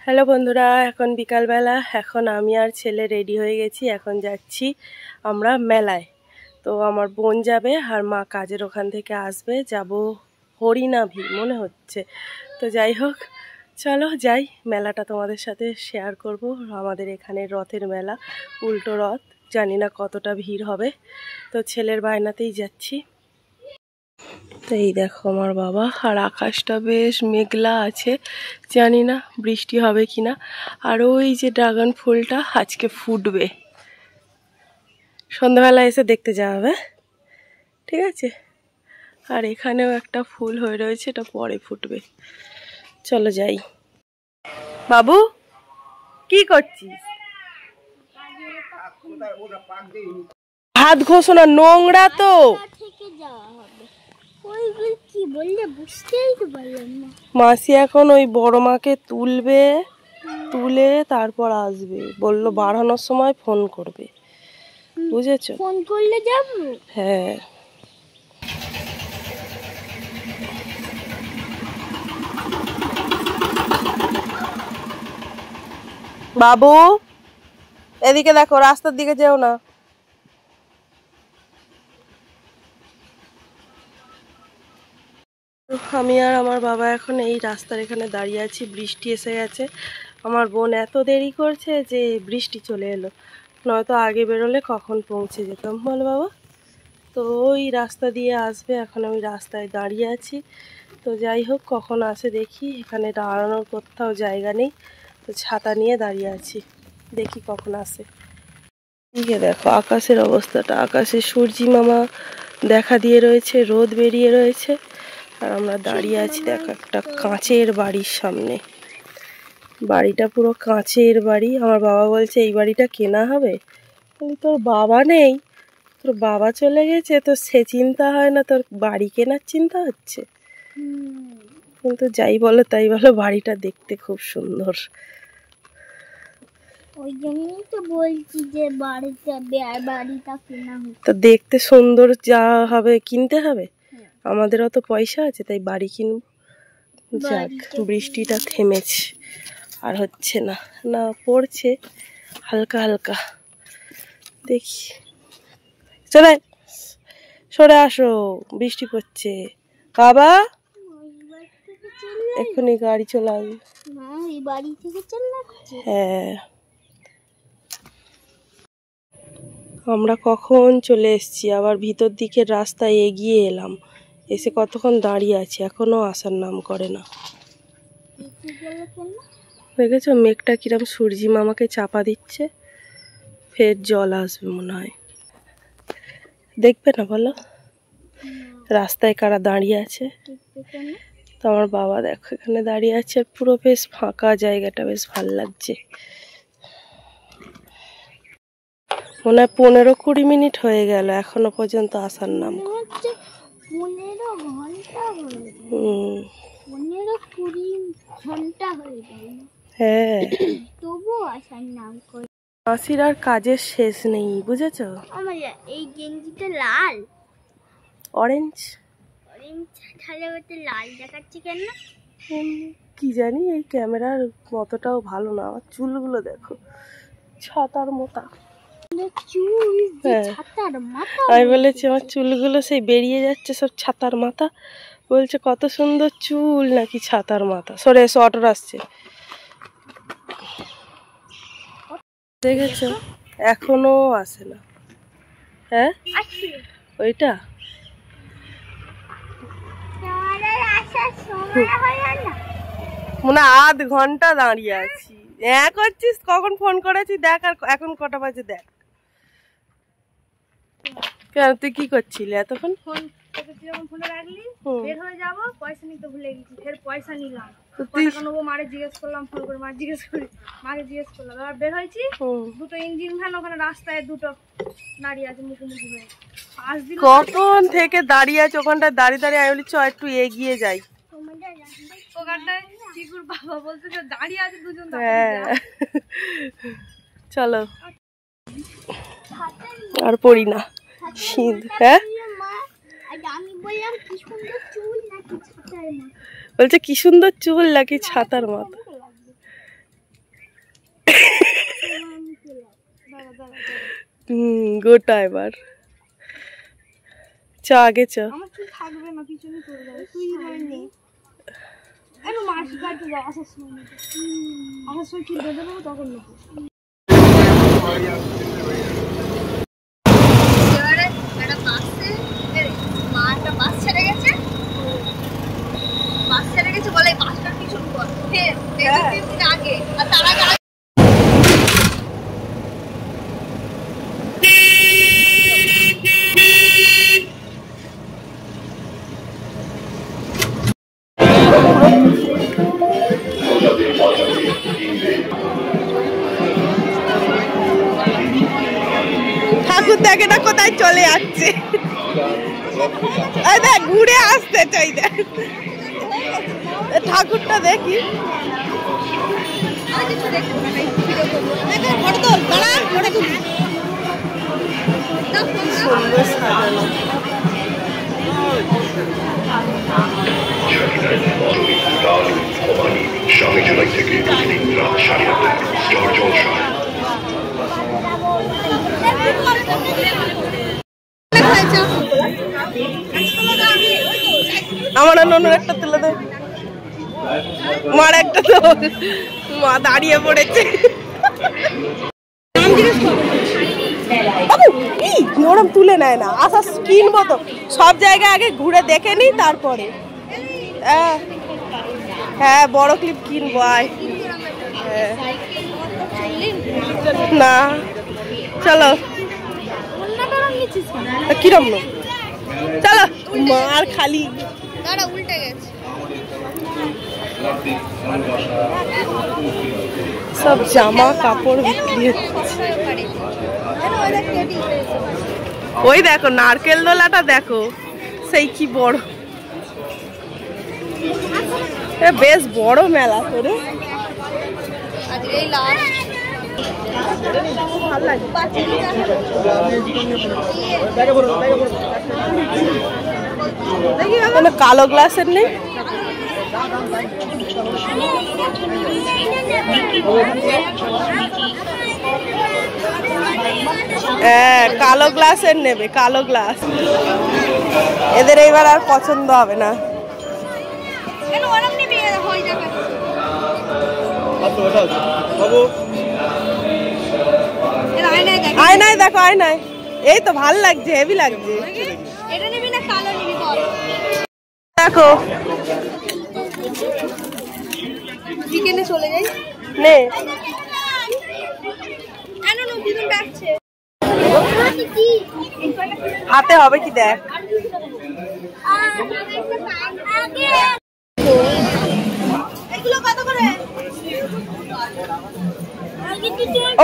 Hello বন্ধুরা, এখন বিকালবেলা। এখন আমি আর ছেলে রেডি হয়ে গেছি। এখন যাচ্ছি আমরা মেলায়। তো আমার বোন যাবে আর মা কাজের ওখান থেকে আসবে। যাব হরিণাভি মনে হচ্ছে। তো যাই হোক, চলো যাই, মেলাটা তোমাদের সাথে শেয়ার করব। আমাদের এখানে রথের মেলা, উল্টো রথ। জানি না কতটা ভিড় হবে, তো ছেলের বায়নাতেই যাচ্ছি। তো এই দেখো আমার বাবা, আর আকাশটা বেশ মেঘলা আছে, জানি না বৃষ্টি হবে কিনা। আর ওই যে ড্রাগন ফুলটা আজকে ফুটবে, সন্ধ্যাবেলা এসে দেখতে যাওয়া হবে, ঠিক আছে। আর এখানেও একটা ফুল হয়ে রয়েছে, এটা পরে ফুটবে। চলো যাই। বাবু কি করছিস? হাত ঘষো না, নোংরা তো। মাসি এখন ওই বড় মাকে তুলবে, তুলে তারপর আসবে। বললো বাড়ানোর সময় ফোন করবে, বুঝেছো? ফোন করলে যাবো। হ্যাঁ। বাবু এদিকে দেখো, রাস্তার দিকে যেও না। আমি আর আমার বাবা এখন এই রাস্তার এখানে দাঁড়িয়ে আছি। বৃষ্টি এসে গেছে। আমার বোন এত দেরি করছে যে বৃষ্টি চলে এলো, নয়তো আগে বেরোলে কখন পৌঁছে যেতাম, বল বাবা। তো ওই রাস্তা দিয়ে আসবে, এখন আমি রাস্তায় দাঁড়িয়ে আছি। তো যাই হোক, কখন আসে দেখি। এখানে দাঁড়ানোর কোথাও জায়গা নেই, তো ছাতা নিয়ে দাঁড়িয়ে আছি, দেখি কখন আসে। দিকে দেখো আকাশের অবস্থাটা, আকাশে সূর্যি মামা দেখা দিয়ে রয়েছে, রোদ বেরিয়ে রয়েছে। আর আমরা দাঁড়িয়ে আছি দেখো একটা কাঁচের বাড়ির সামনে। বাড়িটা পুরো কাঁচের বাড়ি। আমার বাবা বলছে এই বাড়িটা কেনা হবে। বলি তোর বাবা নেই, তোর বাবা চলে গেছে, তো সে চিন্তা হয় না, তোর বাড়ি কেনার চিন্তা হচ্ছে। কিন্তু যাই বলো তাই বলো, বাড়িটা দেখতে খুব সুন্দর। ওই জন্যই তো বলছি যে বাড়িটা কেনা হবে। তো দেখতে সুন্দর যা হবে কিনতে হবে। আমাদেরও তো পয়সা আছে, তাই বাড়ি কিনবো। যাক, বৃষ্টিটা থেমেছে, আর হচ্ছে না, না পড়ছে হালকা হালকা। দেখি, চলে সরে আসো, বৃষ্টি পড়ছে। বাবা এক্ষুনি গাড়ি চলে আসবে। হ্যাঁ, আমরা কখন চলে এসেছি, আবার ভিতর দিকের রাস্তায় এগিয়ে এলাম। এসে কতক্ষণ দাঁড়িয়ে আছি, এখনো আসার নাম করে না। দেখেছো মেঘটা কিরম সূর্যি মামাকে চাপা দিচ্ছে, ফের জল আসবে মনে হয়। দেখবে না বলো, রাস্তায় কারা দাঁড়িয়ে আছে। তো আমার বাবা দেখো এখানে দাঁড়িয়ে আছে, পুরো বেশ ফাঁকা জায়গাটা, বেশ ভালো লাগছে। মনে হয় 15-20 মিনিট হয়ে গেল, এখনো পর্যন্ত আসার নাম। 15-20 ঘন্টা হয়ে গেল। হ্যাঁ, তবুও আসার নাম করে। মাসির আর কাজের শেষ নেই, বুঝেছো? আমার এই গেঞ্জিটা লাল, অরেঞ্জ তাহলে ওতে লাল দেখাচ্ছে কেন? কি জানি, এই ক্যামেরার মতটাও ভালো না। আমার চুলগুলো দেখো, ছাতার মোটা। আমি বলেছি আমার চুলগুলো সেই বেরিয়ে যাচ্ছে সব ছাতার মাথা। বলছে কত সুন্দর চুল, নাকি ছাতার মাথা। সরে এসো, অটো আসছে। দেখেছো এখনো আসে না। হ্যাঁ ওইটা মনে আধ ঘন্টা দাঁড়িয়ে আছি। হ্যাঁ করছিস, কখন ফোন করেছি দেখ, আর এখন কটা বাজে দেখ। কেন তুই কি করছিলি এতক্ষণ? ফোন ফোনে রাখলি, বের হয়ে যাবো, পয়সা নিতে ভুলে গেছি, ফের পয়সা নিলাম। মারে জিজ্ঞেস করলাম, ফোন করে মাকে জিজ্ঞেস করলাম, এবার বের হয়েছি। দুটো ইঞ্জিন ভ্যান ওখানে রাস্তায় দুটো দাঁড়িয়ে আছে, মুখোমুখি হয়ে। কখন থেকে দাঁড়িয়ে আছে ওখানটায়, দাঁড়িয়ে দাঁড়িয়ে আমি বলছি একটু এগিয়ে যাই। ওখানটায় চিকুর বাবা বলছে যে দাঁড়িয়ে আছে দুজন। হ্যাঁ চলো, আর পড়ি না শীত। হ্যাঁ বলছে কি সুন্দর চুল নাকি ছাতার মাথা। গোটা এবার চ আগে চ। আমার চুল থাকবে না, পিছনে চলে যাবে। তুই নে একটু মাসি কাটতে যাও, আসার সময় চুল বেঁধে নেবো তখন নেবো। বলে বাসটার পিছন কর আগে আর তারা ঠাকুর দেখে না কোথায় চলে যাচ্ছে, ঘুরে আসতে চাই। ঠাকুরটা দেখি সুন্দর সাজানো। স্বামী জুলাই থেকে প্রতিদিন রাত 8:30 স্টার জলসায়। আমার ননুর একটা তুলে দে, মার একটা তো, মা দাঁড়িয়ে পড়েছে। ওরম তুলে নেয় না, আশা কিনবো তো সব জায়গায় আগে ঘুরে দেখে নি তারপরে। হ্যাঁ বড় ক্লিপ কিনবো আয়। না চলো কিরম নো চলো, মার খালি উল্টে গেছে সব জামা কাপড় বিক্রি হচ্ছে। ওই দেখো নারকেল দোলাটা দেখো, সেই কি বড়, বেশ বড় মেলা করে। কালো গ্লাসের নেই, হ্যাঁ কালো গ্লাসের নেবে, কালো গ্লাস। এদের এইবার আর পছন্দ হবে না। আয়নায় দেখো, আয়নায় এই তো ভাল লাগছে, হেভি লাগছে। দেখো চলে যাই নে হাতে হবে কি দেখ।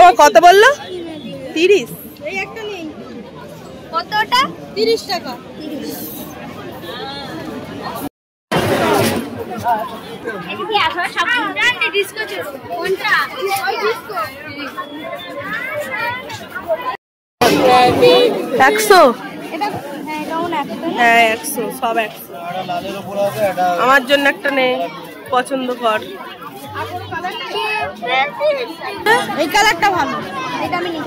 ও কত বললো? 30। এই একটা নেই, কতটা? 30 টাকা। একশো, হ্যাঁ 100, সব 100। আমার জন্য একটা নে, পছন্দ কর। এই কালারটা ভালো, এটা আমি নিব।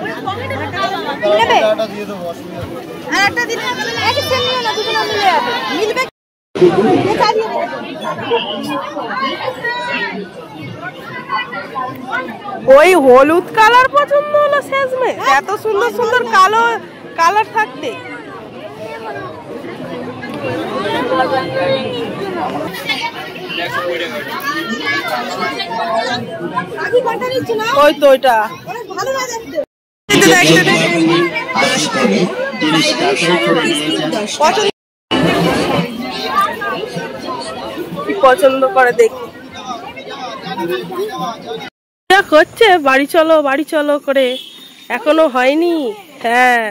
নেবে আর একটা দিন একই সেম নিও না, দুটো মিলে যাবে, মিলবে। ওই হলুদ কালার পছন্দ হলো শেষমে, এত সুন্দর সুন্দর কালো কালার থাকতে। ওই তো ওইটা পছন্দ করে দেখি করছে। বাড়ি চলো বাড়ি চলো করে, এখনো হয়নি। হ্যাঁ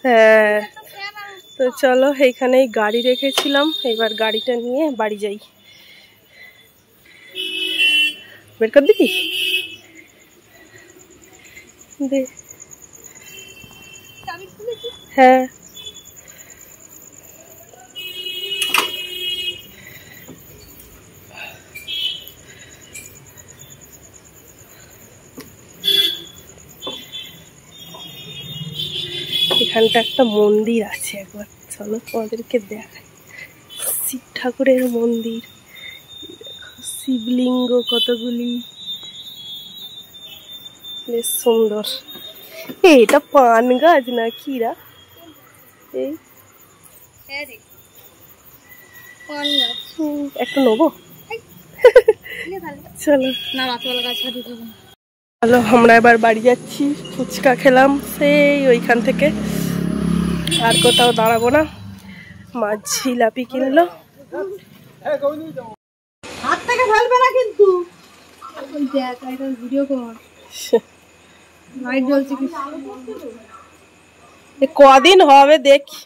হ্যাঁ তো চলো, এইখানেই গাড়ি রেখেছিলাম, এবার গাড়িটা নিয়ে বাড়ি যাই। বের কর দিবি দে। হ্যাঁ এখানটা একটা মন্দির আছে, একবার চলো তোমাদেরকে দেখাই। শিব ঠাকুরের মন্দির, শিবলিঙ্গ কতগুলি, বেশ সুন্দর। এটা পান গাছ না কিরা? এই একটা নেবো, চলো। চলো আমরা এবার বাড়ি যাচ্ছি, ফুচকা খেলাম সেই ওইখান থেকে, আর কোথাও দাঁড়াবো না। মা জিলাপি কিনলো। হাত থেকে ফেলবে না কিন্তু। ভিডিও কর, লাইট জ্বলছে কি? কদিন হবে দেখি।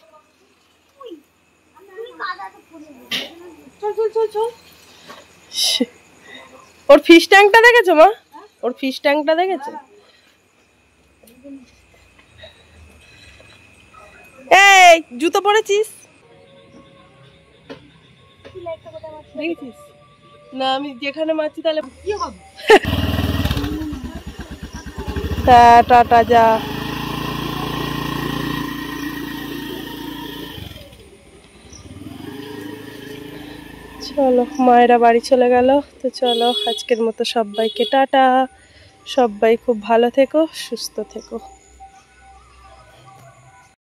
ওর ফিশ ট্যাঙ্কটা দেখেছো মা? ওর ফিশ ট্যাঙ্কটা দেখেছো? এই জুতো পরেছিস দেখেছিস না? আমি যেখানে মারছি তাহলে কি হবে? টাটা যা। চলো মায়েরা বাড়ি চলে গেল, তো চলো আজকের মতো সবাইকে টাটা। সবাই খুব ভালো থেকো, সুস্থ থেকো।